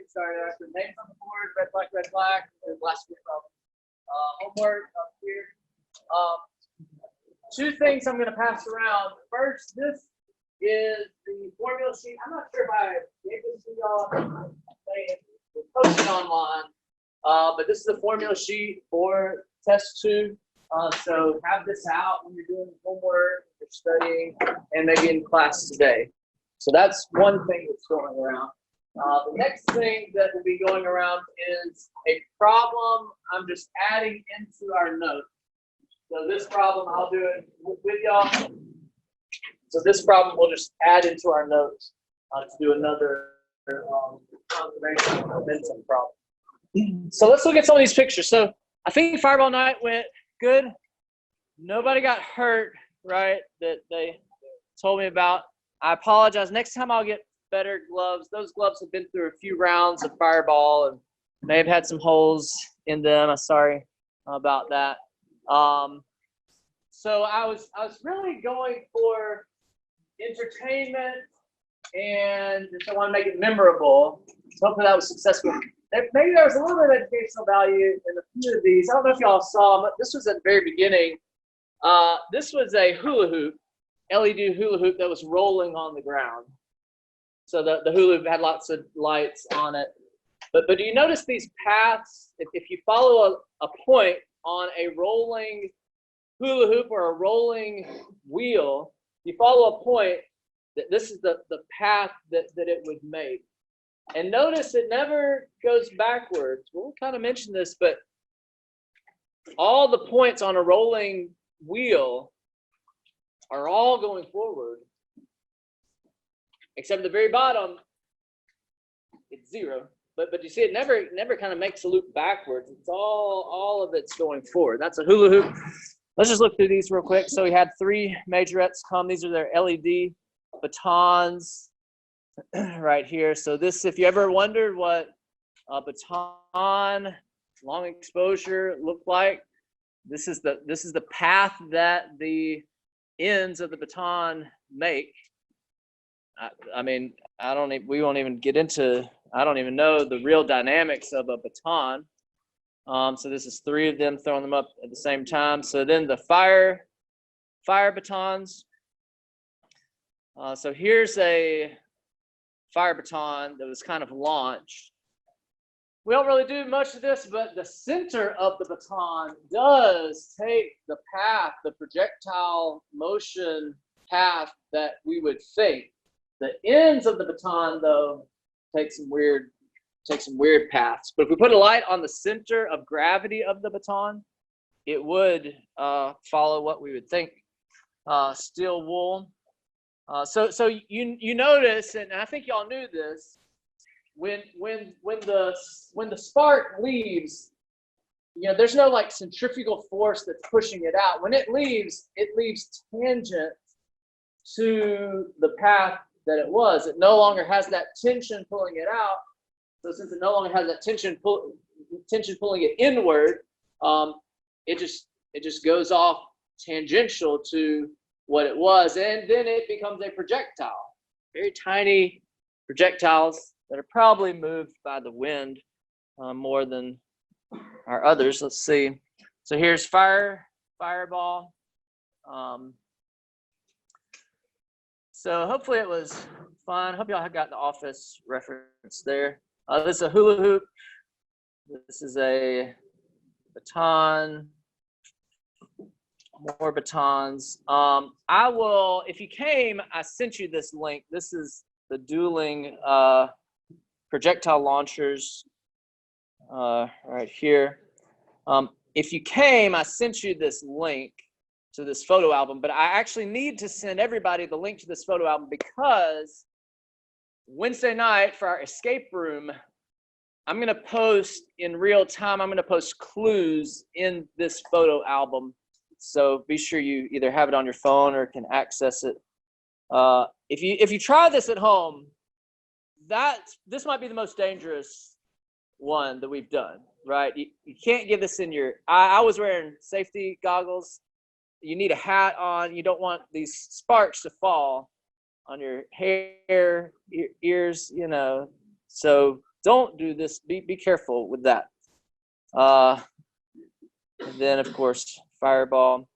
get started. I put names on the board, red flag, and last week problem. Homework up here. Two things I'm going to pass around. First, this is the formula sheet. I'm not sure if I gave this to y'all. It's posted online. But this is the formula sheet for test 2. So have this out when you're doing homework, you're studying, and maybe in class today. So that's one thing that's going around. The next thing that will be going around is a problem I'm just adding into our notes. So this problem, I'll do it with y'all. So this problem we'll just add into our notes to do another conservation momentum problem. So let's look at some of these pictures. So I think Fireball Night went good. Nobody got hurt, right, that they told me about. I apologize. Next time I'll get better gloves. Those gloves have been through a few rounds of Fireball and may have had some holes in them. I'm sorry about that. So I was really going for entertainment, and just I want to make it memorable. So hopefully that was successful. Maybe there was a little bit of educational value in a few of these. I don't know if y'all saw, but this was at the very beginning. This was a hula hoop, LED hula hoop that was rolling on the ground. So the hula hoop had lots of lights on it. But do you notice these paths? If you follow a point on a rolling hula hoop or a rolling wheel, you follow a point, that this is the path that it would make. And notice it never goes backwards. We'll kind of mention this, but all the points on a rolling wheel are all going forward, except the very bottom, it's 0. But you see, it never kind of makes a loop backwards. It's all of it's going forward. That's a hula hoop. Let's just look through these real quick. So we had 3 majorettes come. These are their LED batons right here. So this, if you ever wondered what a baton long exposure looked like, this is the path that the ends of the baton make. I mean, we won't even get into, I don't even know the real dynamics of a baton. So this is 3 of them throwing them up at the same time. So then the fire batons. So here's a fire baton that was kind of launched. We don't really do much of this, but the center of the baton does take the path, the projectile motion path that we would think. The ends of the baton, though, take some weird paths. But if we put a light on the center of gravity of the baton, it would follow what we would think, steel wool. So you notice, and I think y'all knew this, when the spark leaves, there's no like centrifugal force that's pushing it out. When it leaves tangent to the path that it was. It no longer has that tension pulling it out. So since it no longer has that tension pulling it inward, it just goes off tangential to what it was, and then it becomes a projectile. Very tiny projectiles that are probably moved by the wind more than our others. Let's see. So here's Fireball. So hopefully it was fun. Hope y'all got the Office reference there. This is a hula hoop. This is a baton. More batons. I will, if you came, I sent you this link. This is the dueling projectile launchers right here. If you came, I sent you this link to this photo album, but I actually need to send everybody the link to this photo album because Wednesday night for our escape room, I'm going to post in real time. I'm going to post clues in this photo album. So be sure you either have it on your phone or can access it. If you try this at home, this might be the most dangerous one that we've done, right? You can't get this in your, I was wearing safety goggles. You need a hat on. You don't want these sparks to fall on your hair, ears, So don't do this. Be careful with that. And then, of course, fireball.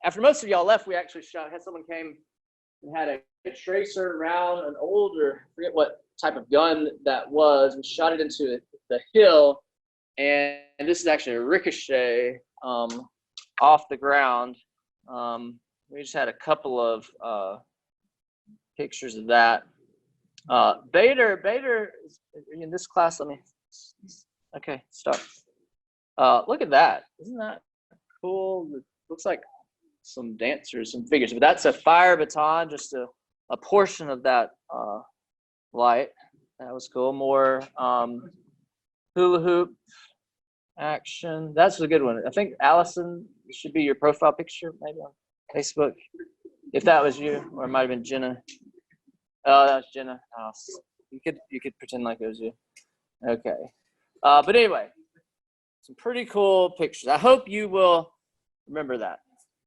After most of y'all left, we actually had someone came and had a tracer round, an older, I forget what type of gun that was, and shot it into the hill. And this is actually a ricochet off the ground. We just had a couple of pictures of that. Bader in this class. Let me. Okay, stop. Look at that. Isn't that cool? It looks like some dancers, some figures. But that's a fire baton, just a portion of that light. That was cool. More hula hoop action. That's a good one. I think Allison should be your profile picture, maybe on Facebook. If that was you, or it might have been Jenna. Oh, that was Jenna. Oh, you could pretend like it was you. Okay. But anyway, some pretty cool pictures. I hope you will remember that.